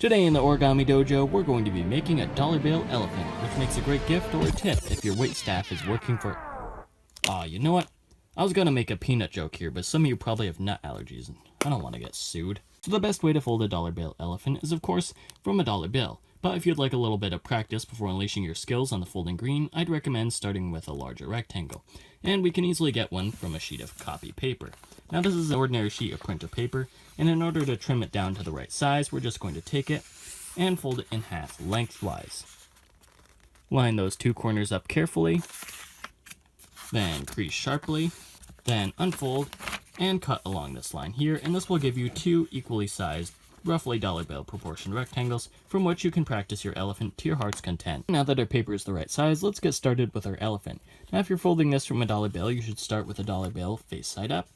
Today in the Origami Dojo, we're going to be making a dollar bill elephant, which makes a great gift or a tip if your waitstaff is working for... Aw, you know what? I was gonna make a peanut joke here, but some of you probably have nut allergies, and I don't want to get sued. So the best way to fold a dollar bill elephant is, of course, from a dollar bill. But if you'd like a little bit of practice before unleashing your skills on the folding green, I'd recommend starting with a larger rectangle. And we can easily get one from a sheet of copy paper. Now this is an ordinary sheet of printer paper, and in order to trim it down to the right size, we're just going to take it and fold it in half lengthwise. Line those two corners up carefully, then crease sharply, then unfold and cut along this line here, and this will give you two equally sized, roughly dollar bill proportioned rectangles from which you can practice your elephant to your heart's content. Now that our paper is the right size, let's get started with our elephant. Now if you're folding this from a dollar bill, you should start with a dollar bill face side up,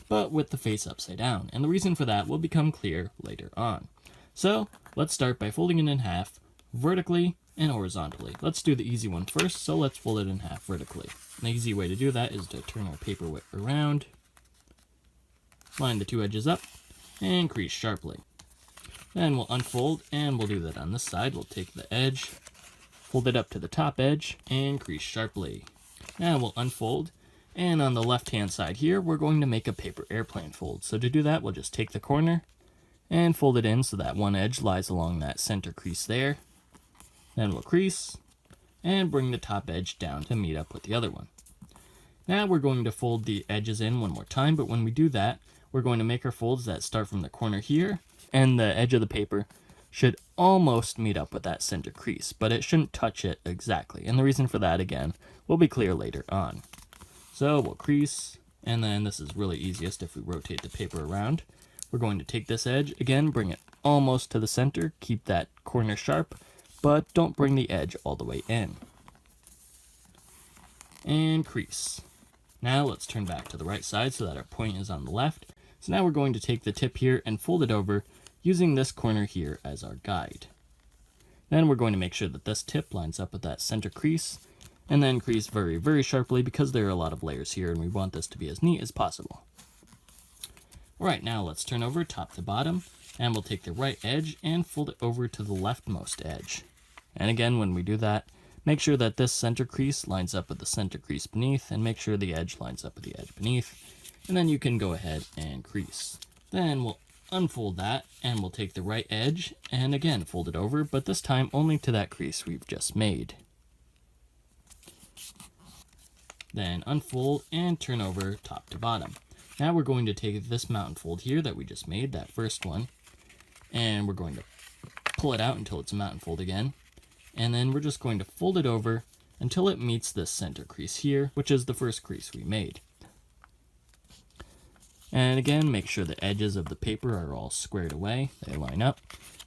but with the face upside down, and the reason for that will become clear later on. So let's start by folding it in half vertically and horizontally. Let's do the easy one first, so let's fold it in half vertically. An easy way to do that is to turn our paper around, line the two edges up, and crease sharply. Then we'll unfold, and we'll do that on this side. We'll take the edge, fold it up to the top edge, and crease sharply. Now we'll unfold, and on the left-hand side here, we're going to make a paper airplane fold. So to do that, we'll just take the corner and fold it in so that one edge lies along that center crease there. Then we'll crease and bring the top edge down to meet up with the other one. Now we're going to fold the edges in one more time, but when we do that, we're going to make our folds that start from the corner here, and the edge of the paper should almost meet up with that center crease, but it shouldn't touch it exactly. And the reason for that, again, will be clear later on. So we'll crease, and then this is really easiest if we rotate the paper around. We're going to take this edge, again, bring it almost to the center, keep that corner sharp, but don't bring the edge all the way in. And crease. Now let's turn back to the right side so that our point is on the left. So now we're going to take the tip here and fold it over using this corner here as our guide. Then we're going to make sure that this tip lines up with that center crease, and then crease very, very sharply because there are a lot of layers here and we want this to be as neat as possible. Alright, now let's turn over top to bottom, and we'll take the right edge and fold it over to the leftmost edge. And again, when we do that, make sure that this center crease lines up with the center crease beneath, and make sure the edge lines up with the edge beneath, and then you can go ahead and crease. Then we'll unfold that, and we'll take the right edge, and again fold it over, but this time only to that crease we've just made. Then unfold and turn over top to bottom. Now we're going to take this mountain fold here that we just made, that first one, and we're going to pull it out until it's a mountain fold again. And then we're just going to fold it over until it meets this center crease here, which is the first crease we made. And again, make sure the edges of the paper are all squared away, they line up.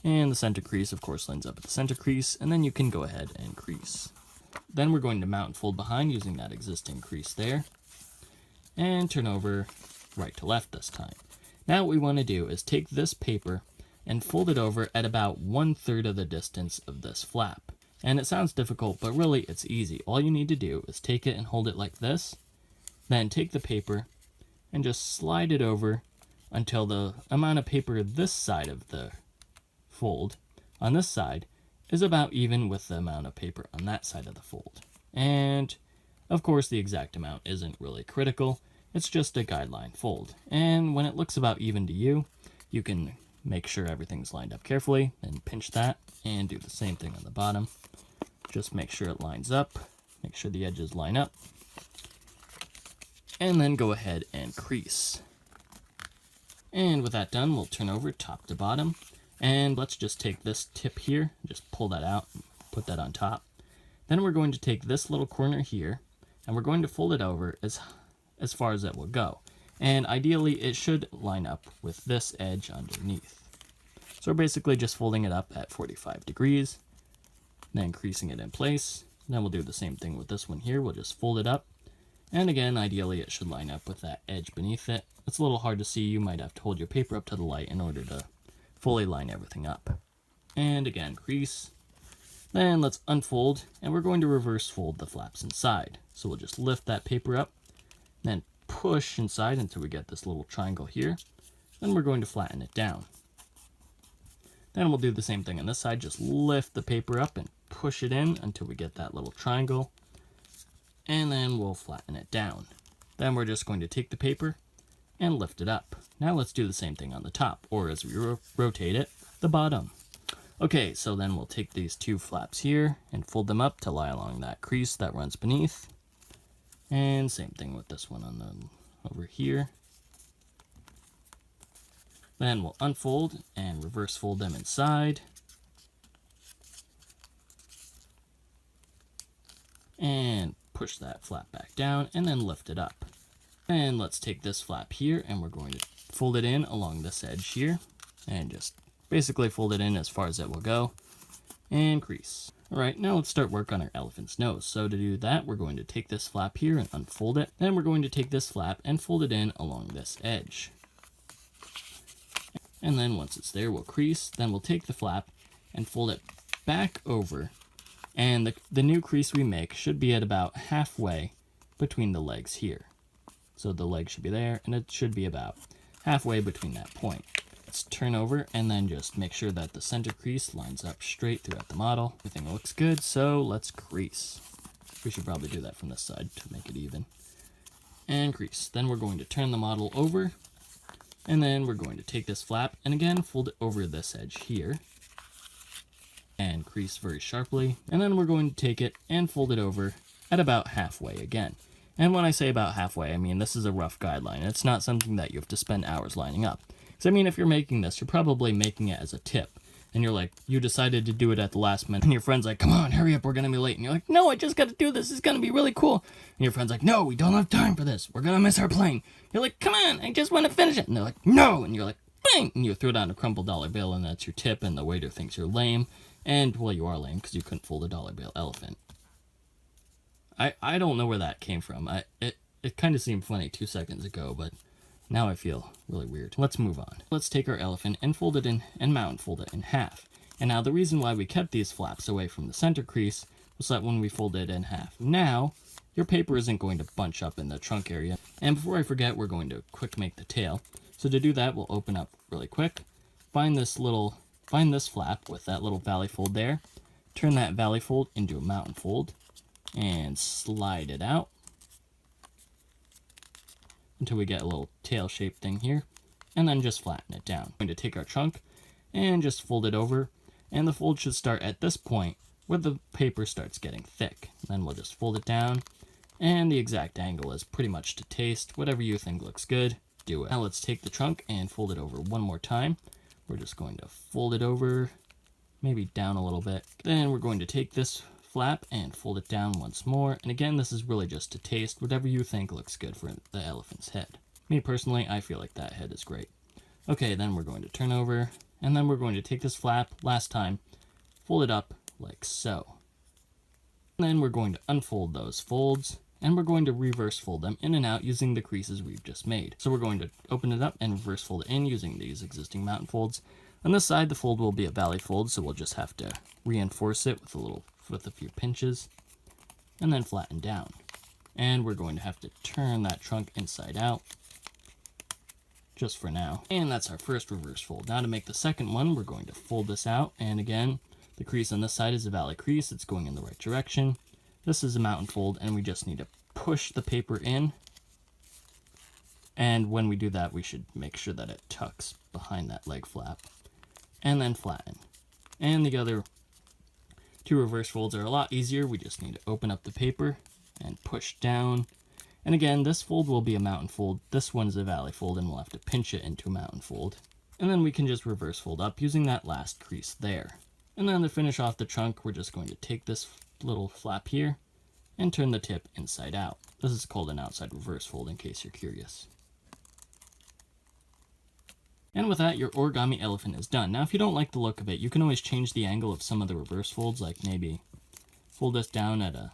And the center crease, of course, lines up with the center crease, and then you can go ahead and crease. Then we're going to mountain fold behind using that existing crease there, and turn over right to left this time. Now what we want to do is take this paper and fold it over at about 1/3 of the distance of this flap. And it sounds difficult, but really it's easy. All you need to do is take it and hold it like this, then take the paper and just slide it over until the amount of paper this side of the fold on this side is about even with the amount of paper on that side of the fold. And of course the exact amount isn't really critical, it's just a guideline fold. And when it looks about even to you, you can make sure everything's lined up carefully, then pinch that and do the same thing on the bottom. Just make sure it lines up, make sure the edges line up, and then go ahead and crease. And with that done, we'll turn over top to bottom, and let's just take this tip here, just pull that out, put that on top. Then we're going to take this little corner here, and we're going to fold it over as far as it will go. And ideally, it should line up with this edge underneath. So we're basically just folding it up at 45 degrees, then creasing it in place. Then we'll do the same thing with this one here. We'll just fold it up. And again, ideally, it should line up with that edge beneath it. It's a little hard to see. You might have to hold your paper up to the light in order to fully line everything up. And again, crease. Then let's unfold, and we're going to reverse fold the flaps inside. So we'll just lift that paper up, then push inside until we get this little triangle here. Then we're going to flatten it down. Then we'll do the same thing on this side. Just lift the paper up and push it in until we get that little triangle. And then we'll flatten it down. Then we're just going to take the paper and lift it up. Now let's do the same thing on the top, or as we rotate it, the bottom. Okay, so then we'll take these two flaps here and fold them up to lie along that crease that runs beneath. And same thing with this one on the over here. Then we'll unfold and reverse fold them inside. And push that flap back down and then lift it up. And let's take this flap here and we're going to fold it in along this edge here. And just basically fold it in as far as it will go. And crease. Alright, now let's start work on our elephant's nose. So to do that, we're going to take this flap here and unfold it. Then we're going to take this flap and fold it in along this edge. And then once it's there, we'll crease. Then we'll take the flap and fold it back over. And the new crease we make should be at about halfway between the legs here. So the leg should be there, and it should be about halfway between that point. Let's turn over and then just make sure that the center crease lines up straight throughout the model. Everything looks good, so let's crease. We should probably do that from this side to make it even. And crease. Then we're going to turn the model over. And then we're going to take this flap and again fold it over this edge here. And crease very sharply. And then we're going to take it and fold it over at about halfway again. And when I say about halfway, I mean this is a rough guideline. It's not something that you have to spend hours lining up. Because I mean, if you're making this, you're probably making it as a tip. And you're like, you decided to do it at the last minute. And your friend's like, come on, hurry up, we're going to be late. And you're like, no, I just got to do this. It's going to be really cool. And your friend's like, no, we don't have time for this. We're going to miss our plane. You're like, come on, I just want to finish it. And they're like, no. And you're like, bang. And you throw down a crumpled dollar bill, and that's your tip. And the waiter thinks you're lame. And, well, you are lame because you couldn't fold a dollar bill elephant. I don't know where that came from. It kind of seemed funny 2 seconds ago, but now I feel really weird. Let's move on. Let's take our elephant and fold it in, and mount fold it in half. And now the reason why we kept these flaps away from the center crease was that when we fold it in half. Now, your paper isn't going to bunch up in the trunk area. And before I forget, we're going to quick make the tail. So to do that, we'll open up really quick, find this flap with that little valley fold there, turn that valley fold into a mountain fold, and slide it out until we get a little tail shaped thing here, and then just flatten it down. We're going to take our trunk and just fold it over, and the fold should start at this point where the paper starts getting thick. Then we'll just fold it down, and the exact angle is pretty much to taste. Whatever you think looks good, do it. Now let's take the trunk and fold it over one more time. We're just going to fold it over, maybe down a little bit. Then we're going to take this flap and fold it down once more. And again, this is really just to taste. Whatever you think looks good for the elephant's head. Me personally, I feel like that head is great. Okay, then we're going to turn over. And then we're going to take this flap, last time, fold it up like so. And then we're going to unfold those folds, and we're going to reverse fold them in and out using the creases we've just made. So we're going to open it up and reverse fold it in using these existing mountain folds. On this side, the fold will be a valley fold, so we'll just have to reinforce it with a few pinches, and then flatten down. And we're going to have to turn that trunk inside out, just for now. And that's our first reverse fold. Now to make the second one, we're going to fold this out, and again, the crease on this side is a valley crease. It's going in the right direction. This is a mountain fold, and we just need to push the paper in. And when we do that, we should make sure that it tucks behind that leg flap, and then flatten. And the other two reverse folds are a lot easier. We just need to open up the paper and push down. And again, this fold will be a mountain fold. This one's a valley fold, and we'll have to pinch it into a mountain fold. And then we can just reverse fold up using that last crease there. And then to finish off the trunk, we're just going to take this little flap here and turn the tip inside out. This is called an outside reverse fold in case you're curious. And with that, your origami elephant is done. Now, if you don't like the look of it, you can always change the angle of some of the reverse folds, like maybe fold this down at a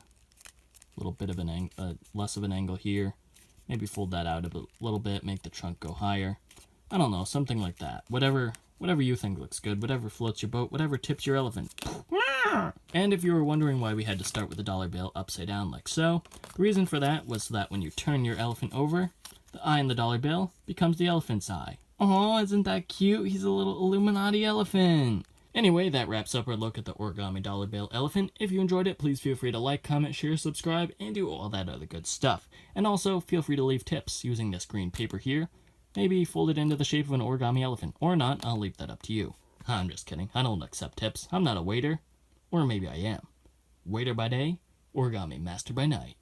little bit of an angle, less of an angle here. Maybe fold that out a little bit, make the trunk go higher. I don't know, something like that. Whatever you think looks good, whatever floats your boat, whatever tips your elephant. And if you were wondering why we had to start with the dollar bill upside down like so, the reason for that was that when you turn your elephant over, the eye in the dollar bill becomes the elephant's eye. Oh, isn't that cute? He's a little Illuminati elephant. Anyway, that wraps up our look at the origami dollar bill elephant. If you enjoyed it, please feel free to like, comment, share, subscribe, and do all that other good stuff. And also, feel free to leave tips using this green paper here. Maybe fold it into the shape of an origami elephant. Or not, I'll leave that up to you. I'm just kidding. I don't accept tips. I'm not a waiter. Or maybe I am. Waiter by day, origami master by night.